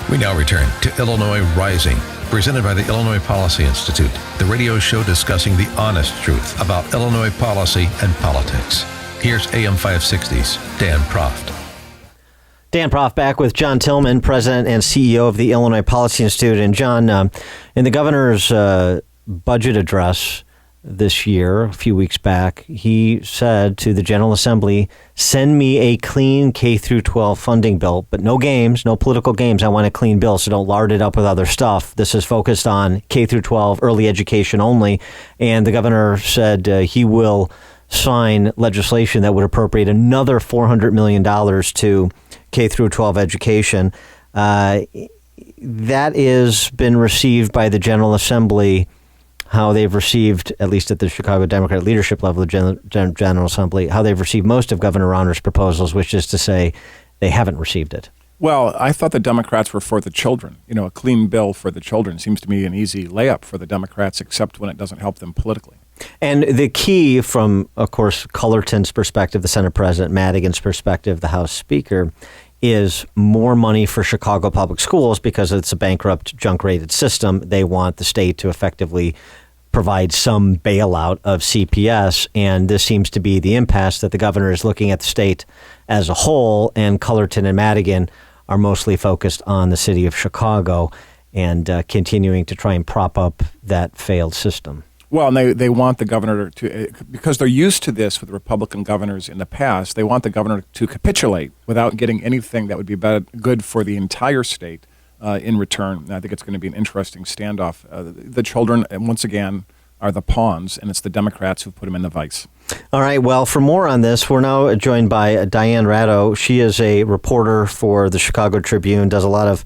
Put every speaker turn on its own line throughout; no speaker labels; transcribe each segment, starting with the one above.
We now return to Illinois Rising, presented by the Illinois Policy Institute, the radio show discussing the honest truth about Illinois policy and politics. Here's AM 560's Dan Proft.
Dan Proft back with John Tillman, President and CEO of the Illinois Policy Institute. And John, in the governor's budget address this year, a few weeks back, he said to the General Assembly, send me a clean K through 12 funding bill, but no games, no political games. I want a clean bill, so don't lard it up with other stuff. This is focused on K through 12 early education only. And the governor said he will sign legislation that would appropriate another $400 million to K through 12 education. That has been received by the General Assembly, how they've received, at least at the Chicago Democrat leadership level, the General Assembly, how they've received most of Governor Rauner's proposals, which is to say they haven't received it.
Well, I thought the Democrats were for the children. You know, a clean bill for the children seems to me an easy layup for the Democrats, except when it doesn't help them politically.
And the key from, of course, Cullerton's perspective, the Senate President, Madigan's perspective, the House Speaker, is more money for Chicago public schools because it's a bankrupt, junk-rated system. They want the state to effectively provide some bailout of CPS, and this seems to be the impasse that the governor is looking at the state as a whole, and Cullerton and Madigan are mostly focused on the city of Chicago and continuing to try and prop up that failed system.
Well, and they want the governor to, because they're used to this with Republican governors in the past, they want the governor to capitulate without getting anything that would be good for the entire state in return. And I think it's going to be an interesting standoff. The children, once again, are the pawns, and it's the Democrats who put them in the vice.
All right. Well, for more on this, we're now joined by Diane Ratto. She is a reporter for the Chicago Tribune, does a lot of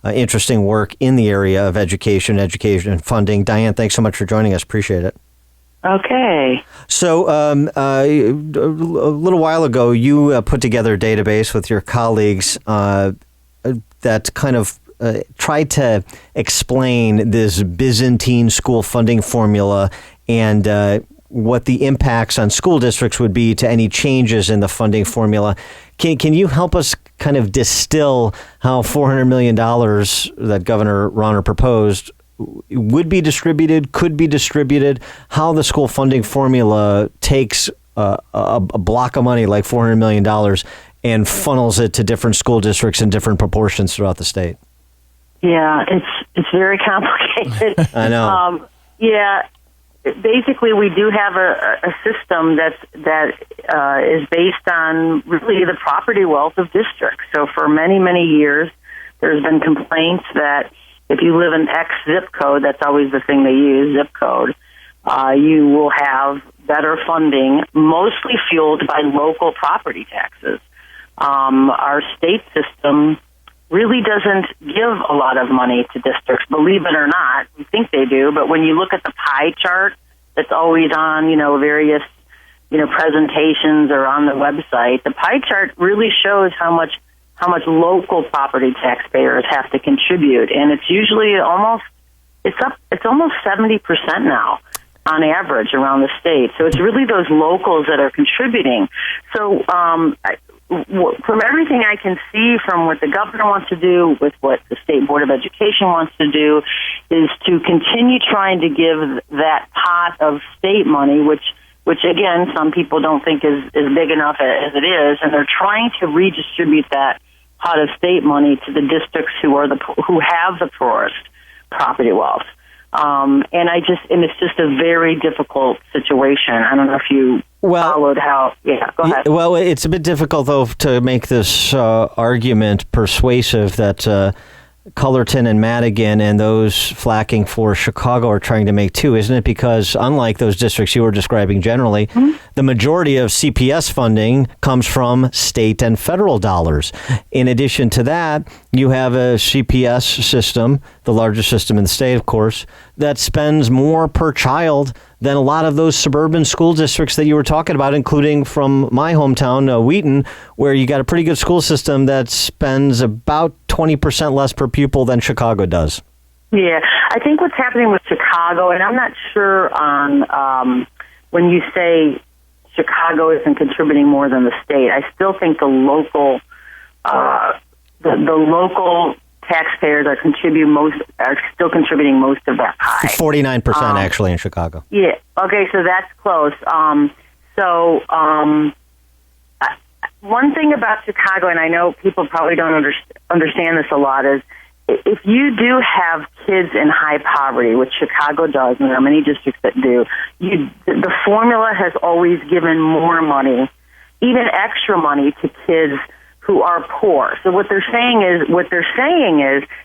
interesting work in the area of education funding. Diane, thanks so much for joining us. Appreciate it.
Okay.
So a little while ago, you put together a database with your colleagues that kind of tried to explain this Byzantine school funding formula and what the impacts on school districts would be to any changes in the funding formula. Can you help us kind of distill how $400 million that Governor Rauner proposed would be distributed, could be distributed, how the school funding formula takes a block of money like $400 million and funnels it to different school districts in different proportions throughout the state?
Yeah, it's very complicated.
I know.
Yeah. Basically, we do have a system that is based on really the property wealth of districts. So for many, many years, there's been complaints that if you live in X zip code, that's always the thing they use, zip code, you will have better funding, mostly fueled by local property taxes. Our state system really doesn't give a lot of money to districts, believe it or not. We think they do, but when you look at the pie chart that's always on, various, presentations or on the website, the pie chart really shows how much local property taxpayers have to contribute, and it's usually almost 70% now on average around the state. So it's really those locals that are contributing. So from everything I can see from what the governor wants to do with what the State Board of Education wants to do is to continue trying to give that pot of state money, which again, some people don't think is big enough as it is, and they're trying to redistribute that pot of state money to the districts who have the poorest property wealth. And it's just a very difficult situation. I don't know if you followed how. Yeah, go ahead.
Well, it's a bit difficult though to make this argument persuasive that Cullerton and Madigan and those flacking for Chicago are trying to make too, isn't it? Because unlike those districts you were describing generally, the majority of CPS funding comes from state and federal dollars. In addition to that, you have a CPS system, the largest system in the state, of course, that spends more per child than a lot of those suburban school districts that you were talking about, including from my hometown, Wheaton, where you got a pretty good school system that spends about 20% less per pupil than Chicago does.
Yeah, I think what's happening with Chicago, and I'm not sure on when you say Chicago isn't contributing more than the state, I still think the local taxpayers are still contributing most of that pie.
49% actually in Chicago.
Yeah. Okay, so that's close. One thing about Chicago, and I know people probably don't understand this a lot, is if you do have kids in high poverty, which Chicago does, and there are many districts that do, the formula has always given more money, even extra money, to kids who are poor. So what they're saying is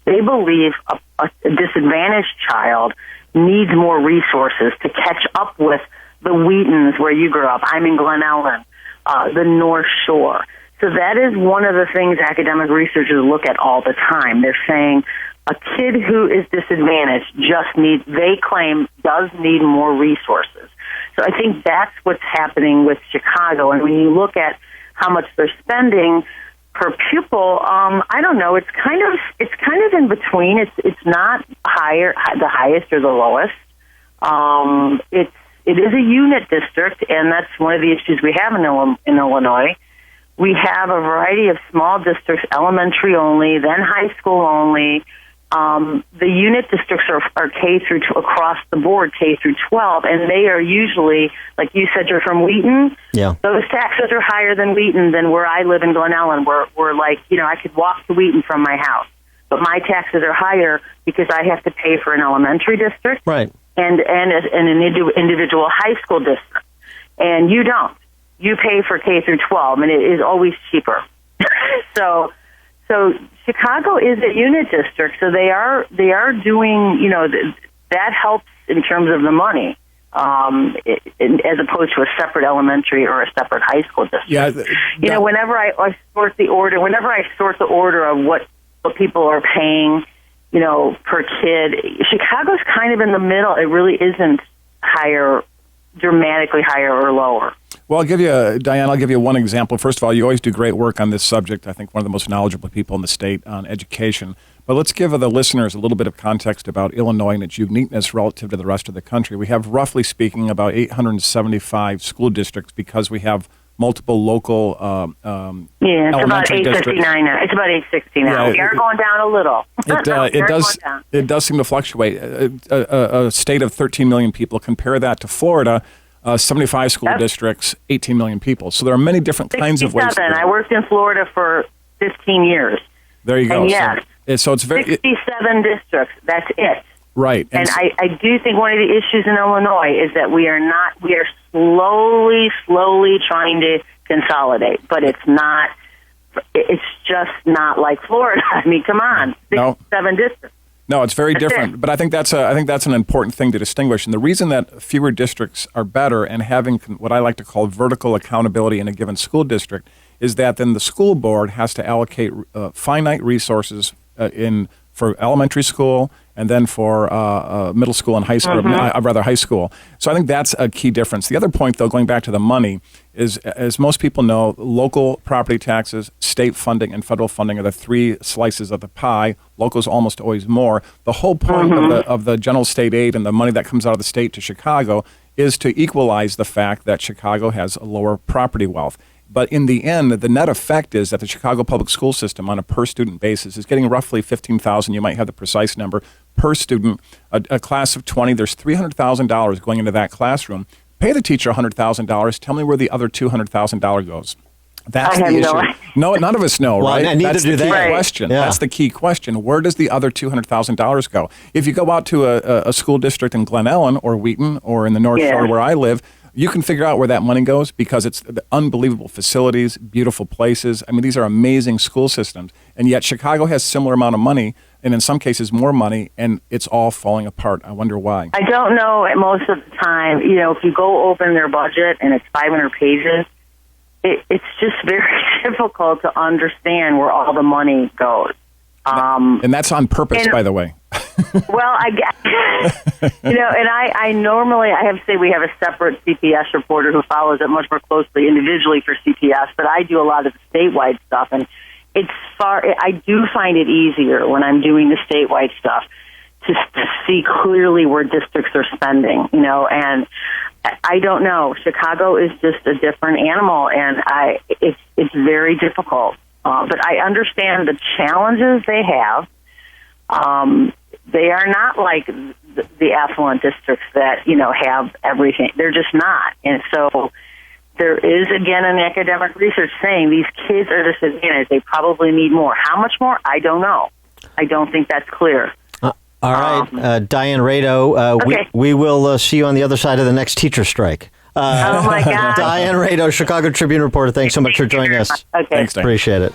they believe a disadvantaged child needs more resources to catch up with the Wheatons where you grew up. I'm in Glen Ellen, the North Shore. So that is one of the things academic researchers look at all the time. They're saying a kid who is disadvantaged they claim, does need more resources. So I think that's what's happening with Chicago. And when you look at how much they're spending per pupil, I don't know. It's kind of in between. It's not the highest or the lowest. It is a unit district, and that's one of the issues we have in Illinois. We have a variety of small districts, elementary only, then high school only. The unit districts are K through across the board, K through 12, and they are usually, like you said, you're from Wheaton.
Yeah.
Those taxes are higher than Wheaton than where I live in Glen Ellen. We're like, I could walk to Wheaton from my house, but my taxes are higher because I have to pay for an elementary district,
right,
and an individual high school district, and you don't. You pay for K through 12, and it is always cheaper. So Chicago is a unit district, so they are doing, that helps in terms of the money, as opposed to a separate elementary or a separate high school district.
Yeah,
whenever I sort the order of what people are paying, per kid, Chicago's kind of in the middle. It really isn't dramatically higher or lower.
Well, Diane, I'll give you one example. First of all, you always do great work on this subject. I think one of the most knowledgeable people in the state on education. But let's give the listeners a little bit of context about Illinois and its uniqueness relative to the rest of the country. We have, roughly speaking, about 875 school districts because we have multiple local elementary districts.
It's about 860 now. We are going down a little.
It does seem to fluctuate. A state of 13 million people, compare that to Florida, 75 school districts, 18 million people. So there are many different kinds of ways.
I worked in Florida for 15 years.
There you go.
And yes,
so it's
67 districts. That's it.
Right.
And I do think one of the issues in Illinois is that we are slowly trying to consolidate, but it's just not like Florida. I mean, come on, 67 districts.
No, it's very different. But I think that's an important thing to distinguish. And the reason that fewer districts are better and having what I like to call vertical accountability in a given school district is that then the school board has to allocate finite resources for elementary school and then for middle school and high school, high school. So I think that's a key difference. The other point, though, going back to the money, is, as most people know, local property taxes, state funding, and federal funding are the three slices of the pie. Local is almost always more. The whole point of the general state aid and the money that comes out of the state to Chicago is to equalize the fact that Chicago has a lower property wealth. But in the end, the net effect is that the Chicago public school system on a per-student basis is getting roughly $15,000, you might have the precise number, per student. A class of 20, there's $300,000 going into that classroom. Pay the teacher $100,000. Tell me where the other $200,000 goes. That's the issue. No, none of us know, right? That's the key question. Yeah. That's the key question. Where does the other $200,000 go? If you go out to a school district in Glen Ellen or Wheaton or in the North Shore where I live, you can figure out where that money goes because it's the unbelievable facilities, beautiful places. I mean, these are amazing school systems. And yet Chicago has similar amount of money, and in some cases more money, and it's all falling apart. I wonder why.
I don't know most of the time. If you go open their budget and it's 500 pages, it's just very difficult to understand where all the money goes.
And that's on purpose, by the way.
Well, I guess, and I normally, I have to say we have a separate CPS reporter who follows it much more closely individually for CPS, but I do a lot of the statewide stuff, and I do find it easier when I'm doing the statewide stuff to see clearly where districts are spending, and I don't know. Chicago is just a different animal, and it's very difficult. But I understand the challenges they have. They are not like the affluent districts that, have everything. They're just not. And so there is, again, an academic research saying these kids are disadvantaged. They probably need more. How much more? I don't know. I don't think that's clear.
All right. Diane Rado,
okay.
we will see you on the other side of the next teacher strike.
Oh, my God.
Diane Rado, Chicago Tribune reporter, thanks so much for joining us.
Okay.
Thanks, Diane.
Appreciate it.